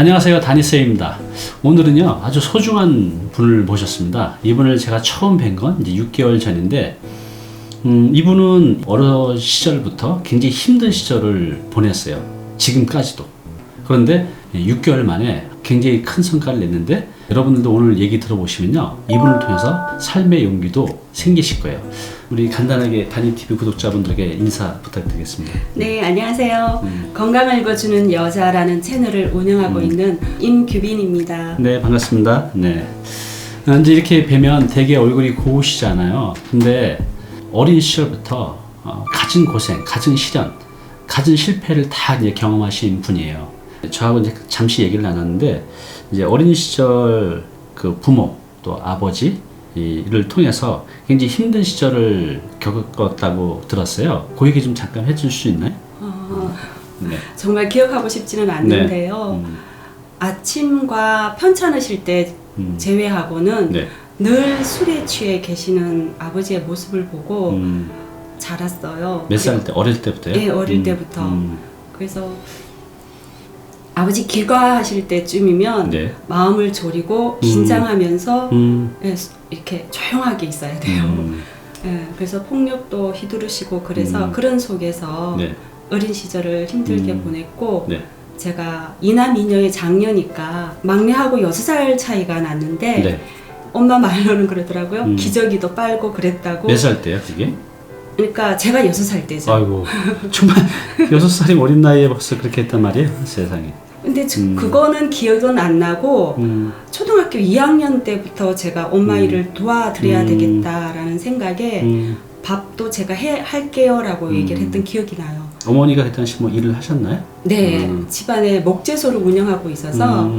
안녕하세요, 다니쌤입니다. 오늘은요 아주 소중한 분을 모셨습니다. 이분을 제가 처음 뵌 건 이제 6개월 전인데 이분은 어려 시절부터 굉장히 힘든 시절을 보냈어요. 지금까지도. 그런데 6개월 만에 굉장히 큰 성과를 냈는데, 여러분들도 오늘 얘기 들어보시면요 이분을 통해서 삶의 용기도 생기실 거예요. 우리 간단하게 다니TV 구독자분들에게 인사 부탁드리겠습니다. 네, 안녕하세요. 건강을 읽어주는 여자라는 채널을 운영하고 있는 임규빈입니다. 네, 반갑습니다. 네. 이제 이렇게 뵈면 되게 얼굴이 고우시잖아요. 근데 어린 시절부터 갖은 고생, 갖은 시련, 갖은 실패를 다 이제 경험하신 분이에요. 저하고 이제 잠시 얘기를 나눴는데, 이제 어린 시절 그 부모 또 아버지를 통해서 굉장히 힘든 시절을 겪었다고 들었어요. 그 얘기 좀 잠깐 해줄 수 있나요? 네. 정말 기억하고 싶지는 않는데요. 아침과 편찮으실 때 제외하고는 네. 늘 술에 취해 계시는 아버지의 모습을 보고 자랐어요. 몇 살 때? 어릴 때부터요? 네, 어릴 때부터. 그래서 아버지 길가하실 때쯤이면 네. 마음을 졸이고 긴장하면서 네. 이렇게 조용하게 있어야 돼요. 그래서 폭력도 휘두르시고 그래서 그런 속에서 네. 어린 시절을 힘들게 보냈고, 네. 제가 이남 이녀의 장녀니까 막내하고 6살 차이가 났는데 네. 엄마 말로는 그러더라고요. 기저귀도 빨고 그랬다고. 몇 살 때요, 그게? 그러니까 제가 6살 때죠. 아이고, 정말 6살이 어린 나이에 벌써 그렇게 했단 말이에요? 세상에. 근데 그거는 기억은 안 나고 초등학교 2학년 때부터 제가 엄마 일을 도와드려야 되겠다라는 생각에 밥도 제가 할게요 라고 얘기를 했던 기억이 나요. 어머니가 그 당시 뭐 일을 하셨나요? 네, 집안에 목재소를 운영하고 있어서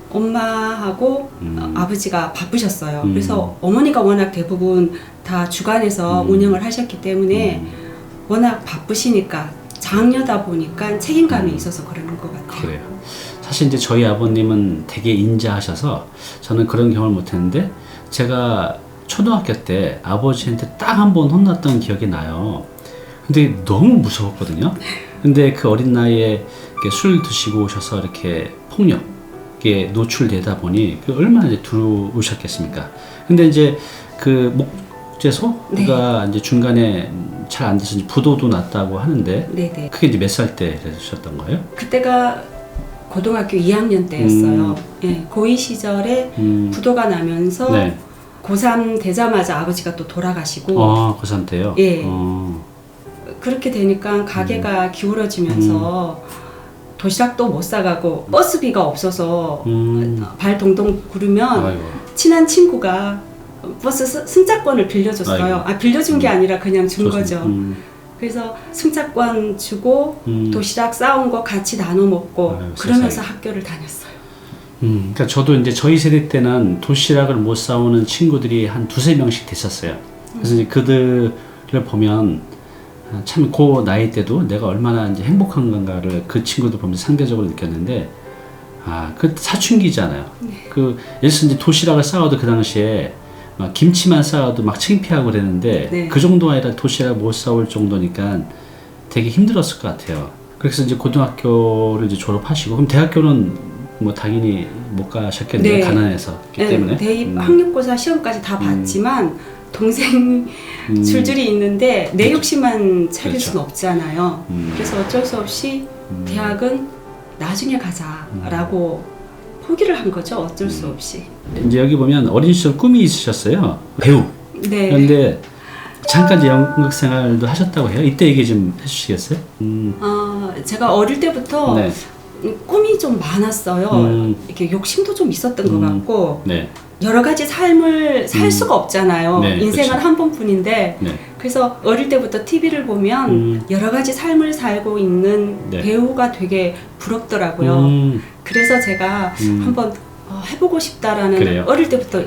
엄마하고 아버지가 바쁘셨어요. 그래서 어머니가 워낙 대부분 다 주간에서 운영을 하셨기 때문에 워낙 바쁘시니까, 장녀다 보니까 책임감이 있어서 그러는 것 같아요. 그래요. 사실 이제 저희 아버님은 되게 인자하셔서 저는 그런 경험을 못했는데, 제가 초등학교 때 아버지한테 딱 한 번 혼났던 기억이 나요. 근데 너무 무서웠거든요. 근데 그 어린 나이에 술 드시고 오셔서 이렇게 폭력에 노출되다 보니 얼마나 이제 두려우셨겠습니까? 근데 이제 그 목재소가 이제 중간에 잘 안 돼서 부도도 났다고 하는데, 네네. 그게 이제 몇 살 때 되셨던 거예요? 그때가 고등학교 2학년 때였어요. 예, 고2 시절에 부도가 나면서 네. 고3 되자마자 아버지가 또 돌아가시고. 고3 때요? 예. 그렇게 되니까 가게가 기울어지면서 도시락도 못 사가고 버스비가 없어서 발 동동 구르면 아이고. 친한 친구가 버스 승차권을 빌려줬어요. 아이고. 빌려준 게 아니라 그냥 준 거죠. 그래서 승차권 주고 도시락 싸온 거 같이 나눠 먹고, 아유, 그러면서 세상에. 학교를 다녔어요. 그러니까 저도 이제 저희 세대 때는 도시락을 못 사오는 친구들이 한 두세 명씩 됐었어요. 그래서 이제 그들을 보면 참 그 나이 때도 내가 얼마나 이제 행복한 건가를 그 친구들 보면서 상대적으로 느꼈는데, 그 사춘기잖아요. 그 예를 들어서 이제 도시락을 싸워도 그 당시에 막 김치만 싸워도 막 창피하고 그랬는데, 그 정도가 아니라 도시락 못 싸올 정도니까 되게 힘들었을 것 같아요. 그래서 이제 고등학교를 이제 졸업하시고, 그럼 대학교는 뭐 당연히 못 가셨겠네요. 가난해서 때문에. 대입 학력고사 시험까지 다 봤지만 동생 줄줄이 있는데 내 욕심만 차릴 그렇죠. 수는 없잖아요. 그래서 어쩔 수 없이 대학은 나중에 가자라고 포기를 한 거죠. 어쩔 수 없이. 이제 여기 보면 어린 시절 꿈이 있으셨어요. 배우. 네. 그런데 잠깐 이제 연극 생활도 하셨다고 해요. 이때 얘기 좀 해주시겠어요? 제가 어릴 때부터 네. 꿈이 좀 많았어요. 이렇게 욕심도 좀 있었던 것 같고, 네. 여러 가지 삶을 살 수가 없잖아요. 네, 인생은 그렇죠. 한 번뿐인데. 네. 그래서 어릴 때부터 TV를 보면 여러 가지 삶을 살고 있는 네. 배우가 되게 부럽더라고요. 그래서 제가 한번 해보고 싶다라는, 그래요? 어릴 때부터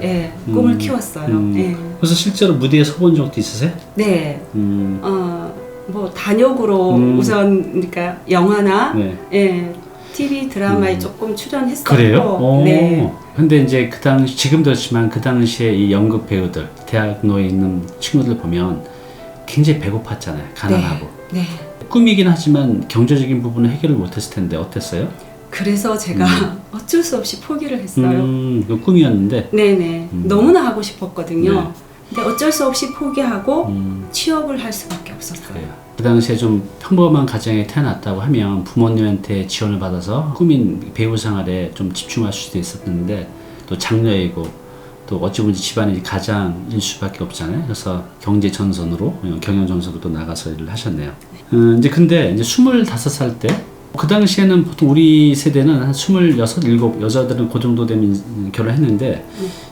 꿈을 키웠어요. 예. 그래서 실제로 무대에 서본 적도 있으세요? 네. 뭐 단역으로 우선, 그러니까 영화나 네. TV 드라마에 조금 출연했었고. 그래요? 네. 근데 이제 그 당시, 지금도 그렇지만 그 당시에 이 연극 배우들, 대학로에 있는 친구들 보면 굉장히 배고팠잖아요. 가난하고. 네. 꿈이긴 하지만 경제적인 부분은 해결을 못했을 텐데 어땠어요? 그래서 제가 어쩔 수 없이 포기를 했어요. 그 꿈이었는데. 네네. 너무나 하고 싶었거든요. 네. 근데 어쩔 수 없이 포기하고 취업을 할 수밖에 없었어요. 그래요. 그 당시에 좀 평범한 가정에 태어났다고 하면 부모님한테 지원을 받아서 꿈인 배우 생활에 좀 집중할 수도 있었는데 또 장녀이고 또 어찌 보면 집안이 가장일 수밖에 없잖아요. 그래서 경제 전선으로 경영 전선으로 또 나가서 일을 하셨네요. 이제 근데 이제 25살 때 그 당시에는 보통 우리 세대는 한 26, 7 여자들은 그 정도 되면 결혼했는데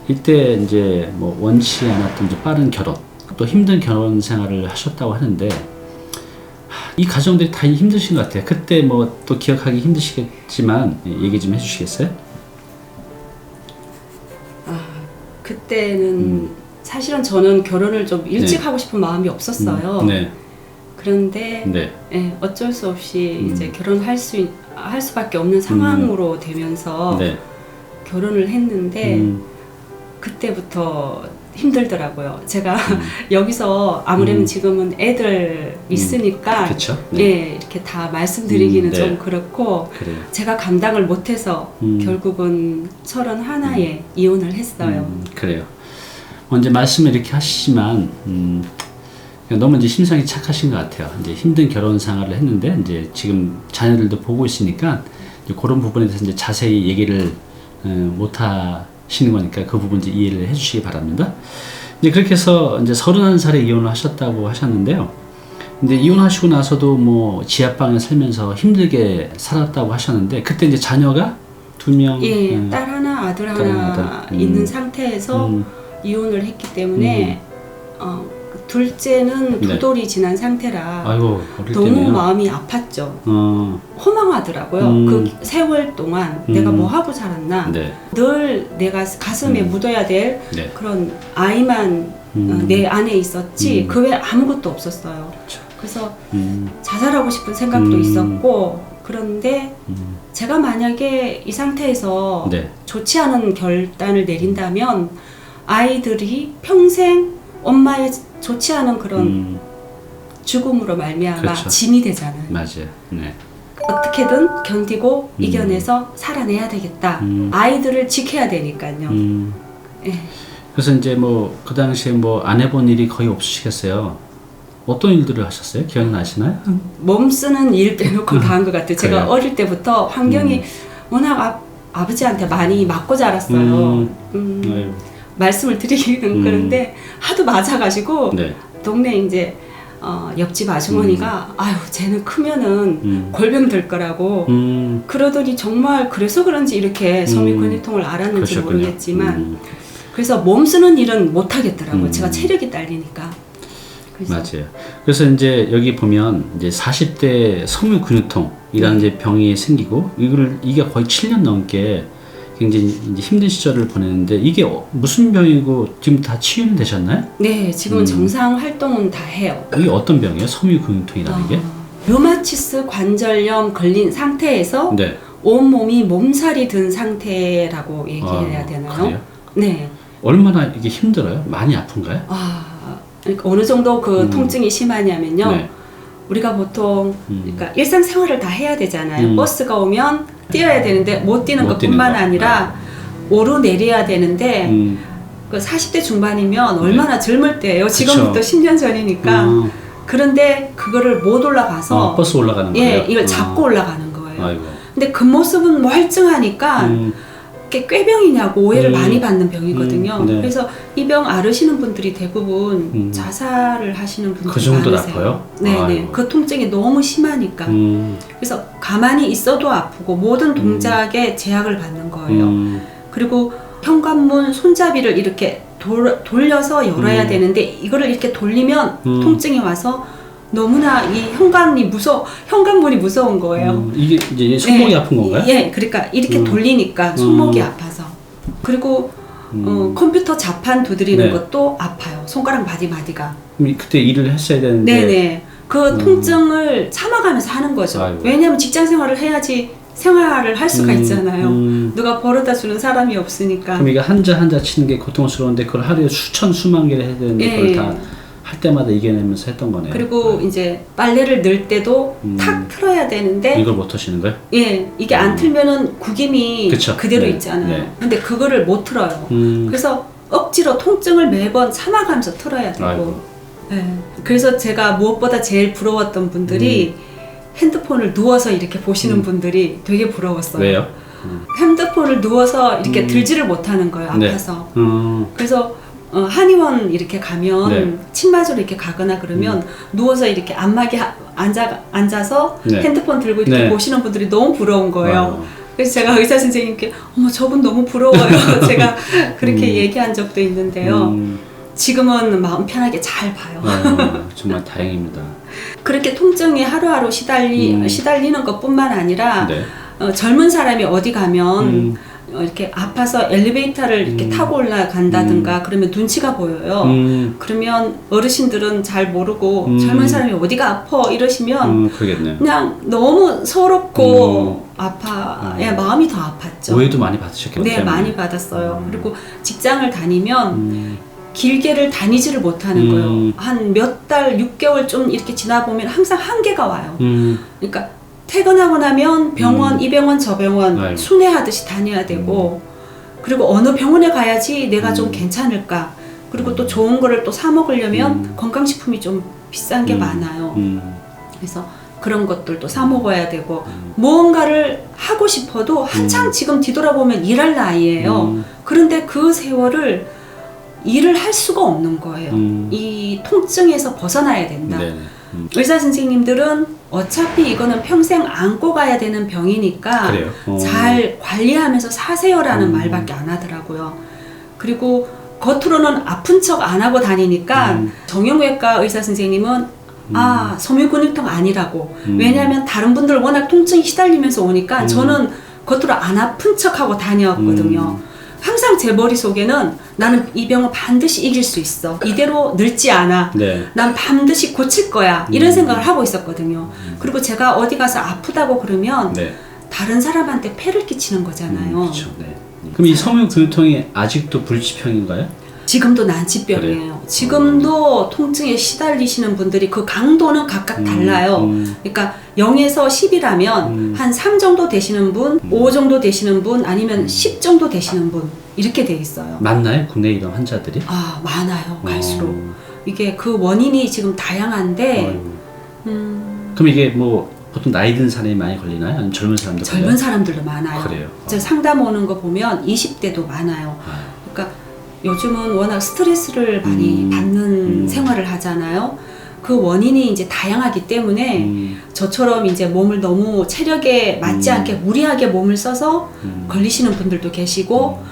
이때 이제 뭐 원치 않았던 이제 빠른 결혼 또 힘든 결혼 생활을 하셨다고 하는데 이 가정들이 다 힘드신 것 같아요. 그때 뭐 또 기억하기 힘드시겠지만 얘기 좀 해주시겠어요? 그때는 사실은 저는 결혼을 좀 일찍 네. 하고 싶은 마음이 없었어요. 네. 그런데 네. 예, 어쩔 수 없이 이제 결혼할 할 수밖에 없는 상황으로 되면서 네. 결혼을 했는데 그때부터 힘들더라고요. 제가 여기서 아무래도 지금은 애들 있으니까 그쵸? 네. 예, 이렇게 다 말씀드리기는 네. 좀 그렇고 그래요. 제가 감당을 못해서 결국은 31에 이혼을 했어요. 그래요. 이제 말씀을 이렇게 하시지만 너무 이제 심성이 착하신 것 같아요. 이제 힘든 결혼 생활을 했는데 이제 지금 자녀들도 보고 있으니까 이제 그런 부분에 대해서 이제 자세히 얘기를 못 하시는 거니까 그 부분 이제 이해를 해주시기 바랍니다. 이제 그렇게 해서 이제 31살에 이혼을 하셨다고 하셨는데요. 근데 이혼하시고 나서도 뭐 지하방에 살면서 힘들게 살았다고 하셨는데 그때 이제 자녀가 2명, 예, 딸 하나, 아들 하나 있는 상태에서 이혼을 했기 때문에 둘째는 두 네. 돌이 지난 상태라 아이고, 어릴 너무 때네요. 마음이 아팠죠. 허망하더라고요. 그 세월 동안 내가 뭐 하고 살았나. 네. 늘 내가 가슴에 묻어야 될 네. 그런 아이만 내 안에 있었지 그 외에 아무것도 없었어요. 그렇죠. 그래서 자살하고 싶은 생각도 있었고 그런데 제가 만약에 이 상태에서 네. 좋지 않은 결단을 내린다면 아이들이 평생 엄마의 좋지 않은 그런 죽음으로 말미암아 그렇죠. 짐이 되잖아요. 맞아요. 네. 어떻게든 견디고 이겨내서 살아내야 되겠다. 아이들을 지켜야 되니까요. 예. 그래서 이제 뭐 그 당시에 뭐 안 해본 일이 거의 없으시겠어요. 어떤 일들을 하셨어요? 기억나시나요? 몸 쓰는 일 빼놓고 다 한 것 같아요. 제가 그래요? 어릴 때부터 환경이 워낙 아버지한테 많이 맞고 자랐어요. 아유. 말씀을 드리기는 그런데 하도 맞아가지고 네. 동네 이제 옆집 아주머니가 아유 쟤는 크면은 골병 들 거라고 그러더니 정말 그래서 그런지 이렇게 섬유근육통을 앓았는지 그러셨군요. 모르겠지만 그래서 몸 쓰는 일은 못 하겠더라고요. 제가 체력이 딸리니까. 그래서 맞아요. 그래서 이제 여기 보면 이제 40대 섬유근육통이라는 이제 병이 생기고 이게 거의 7년 넘게 굉장히 이제 힘든 시절을 보냈는데 이게 무슨 병이고 지금 다 치유는 되셨나요? 네, 지금은 정상 활동은 다 해요. 이게 어떤 병이에요? 섬유근육통이라는 게? 류마티스 관절염 걸린 상태에서 네. 온몸이 몸살이 든 상태라고 얘기해야 되나요? 그래요? 네. 얼마나 이게 힘들어요? 많이 아픈가요? 그러니까 어느 정도 그 통증이 심하냐면요. 네. 우리가 보통 그러니까 일상생활을 다 해야 되잖아요. 버스가 오면 뛰어야 되는데 못 뛰는 것뿐만 아니라 오르내려야 되는데 그 40대 중반이면 얼마나 젊을 때예요. 지금부터 10년 전이니까. 그런데 그거를 못 올라가서 버스 올라가는 거예요? 예, 이걸 잡고 올라가는 거예요. 아이고. 근데 그 모습은 멀쩡하니까 이게 꾀병이냐고 오해를 많이 받는 병이거든요. 네. 그래서 이 병 앓으시는 분들이 대부분 자살을 하시는 분들이 그 정도로 많으세요. 아파요? 네네. 아이고. 그 통증이 너무 심하니까. 그래서 가만히 있어도 아프고 모든 동작에 제약을 받는 거예요. 그리고 현관문 손잡이를 이렇게 돌려서 열어야 되는데 이거를 이렇게 돌리면 통증이 와서 너무나 이 현관문이 무서운 거예요. 이게 이제 손목이 네. 아픈 건가요? 예, 그러니까 이렇게 돌리니까 손목이 아파서. 그리고 컴퓨터 자판 두드리는 네. 것도 아파요. 손가락 마디마디가. 그때 일을 했어야 되는데. 네네. 그 통증을 참아가면서 하는 거죠. 아이고. 왜냐하면 직장 생활을 해야지 생활을 할 수가 있잖아요. 누가 벌어다 주는 사람이 없으니까. 그럼 이게 한자 한자 치는 게 고통스러운데 그걸 하루에 수만 개를 해야 되는데 예. 그걸 다 할 때마다 이겨내면서 했던 거네요. 그리고 이제 빨래를 넣을 때도 탁 틀어야 되는데 이걸 못 하시는 거예요? 예, 이게 안 틀면은 구김이 그쵸. 그대로 네. 있잖아요. 네. 근데 그거를 못 틀어요. 음. 그래서 억지로 통증을 매번 참아가면서 틀어야 되고. 아이고. 예. 그래서 제가 무엇보다 제일 부러웠던 분들이 핸드폰을 누워서 이렇게 보시는 분들이 되게 부러웠어요. 왜요? 핸드폰을 누워서 이렇게 들지를 못하는 거예요. 네. 아파서. 그래서 한의원 이렇게 가면 네. 침 맞으러 이렇게 가거나 그러면 누워서 이렇게 안마기 앉아서 네. 핸드폰 들고 이렇게 네. 보시는 분들이 너무 부러운 거예요. 아유. 그래서 제가 의사 선생님께 어머 저분 너무 부러워요. 제가 그렇게 얘기한 적도 있는데요. 지금은 마음 편하게 잘 봐요. 정말 다행입니다. 그렇게 통증에 하루하루 시달리는 것뿐만 아니라 네. 젊은 사람이 어디 가면 이렇게 아파서 엘리베이터를 이렇게 타고 올라간다든가 그러면 눈치가 보여요. 그러면 어르신들은 잘 모르고 젊은 사람이 어디가 아파 이러시면 그러겠네요. 그냥 너무 서럽고 마음이 더 아팠죠. 오해도 많이 받으셨겠네요. 네, 많이 받았어요. 그리고 직장을 다니면 길게를 다니지를 못하는 거예요. 한 몇 달, 6개월 좀 이렇게 지나보면 항상 한계가 와요. 그러니까 퇴근하고 나면 병원, 이 병원, 저 병원 아이고. 순회하듯이 다녀야 되고 그리고 어느 병원에 가야지 내가 좀 괜찮을까. 그리고 또 좋은 거를 또 사 먹으려면 건강식품이 좀 비싼 게 많아요. 그래서 그런 것들도 사 먹어야 되고 무언가를 하고 싶어도 한창 지금 뒤돌아보면 일할 나이예요. 그런데 그 세월을 일을 할 수가 없는 거예요. 이 통증에서 벗어나야 된다. 의사 선생님들은 어차피 이거는 평생 안고 가야 되는 병이니까 그래요? 잘 관리하면서 사세요라는 말밖에 안 하더라고요. 그리고 겉으로는 아픈 척 안 하고 다니니까 정형외과 의사 선생님은 섬유근육통 아니라고. 왜냐하면 다른 분들 워낙 통증이 시달리면서 오니까 저는 겉으로 안 아픈 척 하고 다녔거든요. 항상 제 머릿속에는 나는 이 병을 반드시 이길 수 있어. 이대로 늙지 않아. 네. 난 반드시 고칠 거야. 이런 생각을 하고 있었거든요. 그리고 제가 어디 가서 아프다고 그러면 네. 다른 사람한테 폐를 끼치는 거잖아요. 그렇죠. 네. 그럼 이 섬유근육통이 아직도 불치병인가요? 지금도 난치병이에요. 그래요? 지금도 통증에 시달리시는 분들이 그 강도는 각각 달라요. 그러니까 0에서 10이라면 한 3 정도 되시는 분, 5 정도 되시는 분, 아니면 10 정도 되시는 분 이렇게 돼 있어요. 많나요? 국내에 이런 환자들이? 많아요. 갈수록. 이게 그 원인이 지금 다양한데 그럼 이게 뭐 보통 나이 든 사람이 많이 걸리나요? 아니면 젊은 사람도 걸려요? 젊은 사람들도 많아요. 그래요? 저 상담 오는 거 보면 20대도 많아요. 그러니까 요즘은 워낙 스트레스를 많이 받는 생활을 하잖아요. 그 원인이 이제 다양하기 때문에 저처럼 이제 몸을 너무 체력에 맞지 않게 무리하게 몸을 써서 걸리시는 분들도 계시고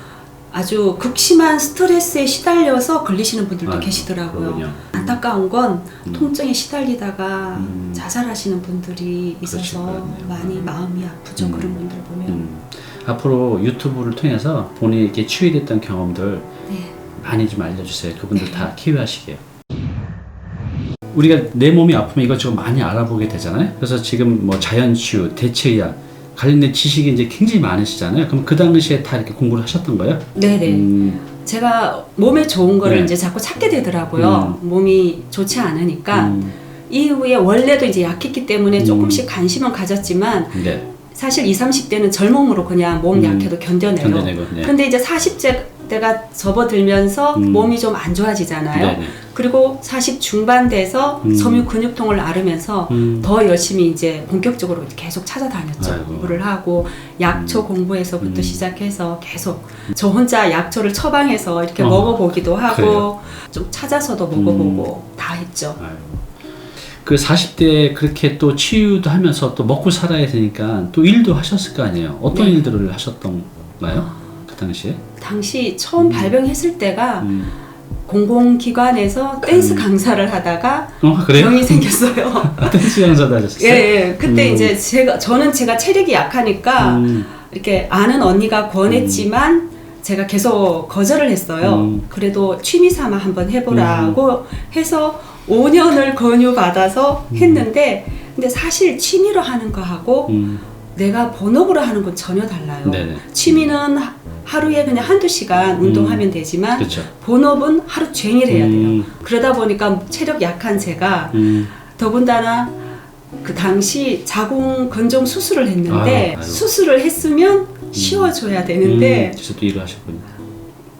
아주 극심한 스트레스에 시달려서 걸리시는 분들도 계시더라고요. 그렇군요. 안타까운 건 통증에 시달리다가 자살하시는 분들이 있어서 많이 마음이 아프죠. 그런 분들 보면. 앞으로 유튜브를 통해서 본인이 이렇게 치유됐던 경험들 네. 많이 좀 알려주세요. 그분들 다 키워하시게요. 우리가 내 몸이 아프면 이것저것 많이 알아보게 되잖아요. 그래서 지금 뭐 자연치유, 대체의학 관련된 지식이 이제 굉장히 많으시잖아요. 그럼 그 당시에 다 이렇게 공부를 하셨던 거예요? 네네. 제가 몸에 좋은 거를 네. 이제 자꾸 찾게 되더라고요. 몸이 좋지 않으니까. 이후에 원래도 이제 약했기 때문에 조금씩 관심은 가졌지만 네. 사실 20, 30대는 젊음으로 그냥 몸 약해도 견뎌내요. 견뎌내고, 네. 근데 이제 40대가 접어들면서 몸이 좀 안 좋아지잖아요. 네네. 그리고 40 중반 돼서 섬유 근육통을 앓으면서 더 열심히 이제 본격적으로 계속 찾아다녔죠. 아이고. 공부를 하고 약초 공부에서부터 시작해서 계속 저 혼자 약초를 처방해서 이렇게 먹어보기도 하고 그래요? 좀 찾아서도 먹어보고 다 했죠. 아이고. 그 40대에 그렇게 또 치유도 하면서 또 먹고 살아야 되니까 또 일도 하셨을 거 아니에요. 어떤 네. 일들을 하셨던가요? 그 당시에? 당시 처음 발병했을 때가 공공기관에서 댄스 강사를 하다가 그래요? 병이 생겼어요. 댄스 강사도 하셨어요? 예. 그때 이제 저는 제가 체력이 약하니까 이렇게 아는 언니가 권했지만 제가 계속 거절을 했어요. 그래도 취미 삼아 한번 해보라고 해서 5년을 권유받아서 했는데 근데 사실 취미로 하는 거하고 내가 본업으로 하는 건 전혀 달라요. 네네. 취미는 하루에 그냥 한두 시간 운동하면 되지만 그렇죠. 본업은 하루 종일 해야 돼요. 음. 그러다 보니까 체력 약한 제가 더군다나 그 당시 자궁 건종 수술을 했는데 아이고. 수술을 했으면 쉬어줘야 되는데 그래서 또 일을 하셨군요.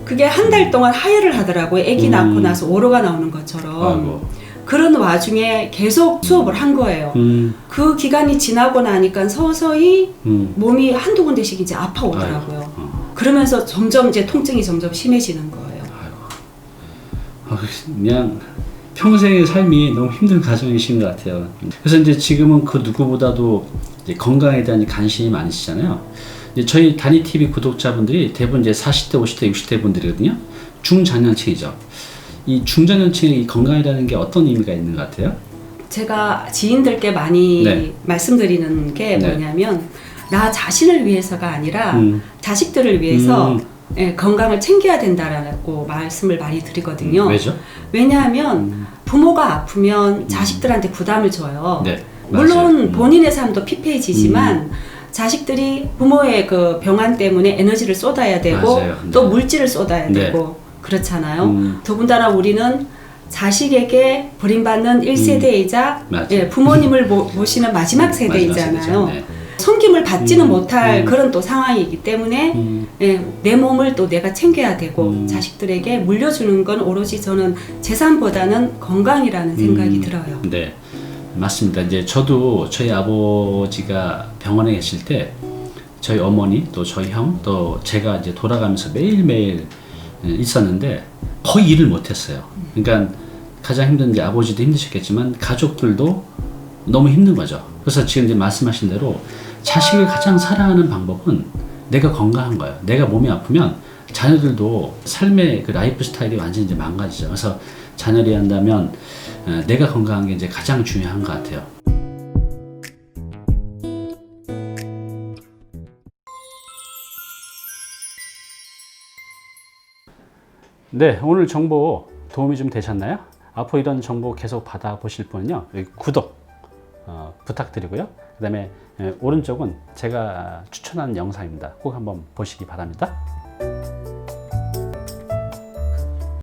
그게 한 달 동안 하혈을 하더라고요. 아기 낳고 나서 오로가 나오는 것처럼. 아이고. 그런 와중에 계속 수업을 한 거예요. 그 기간이 지나고 나니까 서서히 몸이 한두 군데씩 이제 아파오더라고요. 그러면서 점점 이제 통증이 점점 심해지는 거예요. 그냥 평생의 삶이 너무 힘든 가정이신 것 같아요. 그래서 이제 지금은 그 누구보다도 이제 건강에 대한 관심이 많으시잖아요. 이제 저희 다니 TV 구독자분들이 대부분 이제 40대, 50대, 60대 분들이거든요. 중장년층이죠. 이 중장년층의 건강이라는 게 어떤 의미가 있는 것 같아요? 제가 지인들께 많이 네. 말씀드리는 게 네. 뭐냐면 나 자신을 위해서가 아니라 자식들을 위해서 예, 건강을 챙겨야 된다라고 말씀을 많이 드리거든요. 왜죠? 왜냐하면 부모가 아프면 자식들한테 부담을 줘요. 네, 물론 맞아요. 본인의 삶도 피폐해지지만 자식들이 부모의 그 병환 때문에 에너지를 쏟아야 되고 맞아요. 네. 또 물질을 쏟아야 네. 되고 그렇잖아요. 더군다나 우리는 자식에게 버림받는 1세대이자 맞아요. 예, 부모님을 모시는 마지막 세대이잖아요. 마지막 세대죠. 네. 섬김을 받지는 못할 그런 또 상황이기 때문에 예, 내 몸을 또 내가 챙겨야 되고 자식들에게 물려주는 건 오로지 저는 재산보다는 건강이라는 생각이 들어요. 네, 맞습니다. 이제 저도 저희 아버지가 병원에 계실 때 저희 어머니 또 저희 형 또 제가 이제 돌아가면서 매일매일 있었는데 거의 일을 못했어요. 그러니까 가장 힘든 게 아버지도 힘드셨겠지만 가족들도 너무 힘든 거죠. 그래서 지금 이제 말씀하신 대로 자식을 가장 사랑하는 방법은 내가 건강한 거예요. 내가 몸이 아프면 자녀들도 삶의 그 라이프 스타일이 완전히 이제 망가지죠. 그래서 자녀를 한다면 내가 건강한 게 이제 가장 중요한 것 같아요. 네, 오늘 정보 도움이 좀 되셨나요? 앞으로 이런 정보 계속 받아보실 분은요, 여기 구독 부탁드리고요. 그 다음에 오른쪽은 제가 추천하는 영상입니다. 꼭 한번 보시기 바랍니다.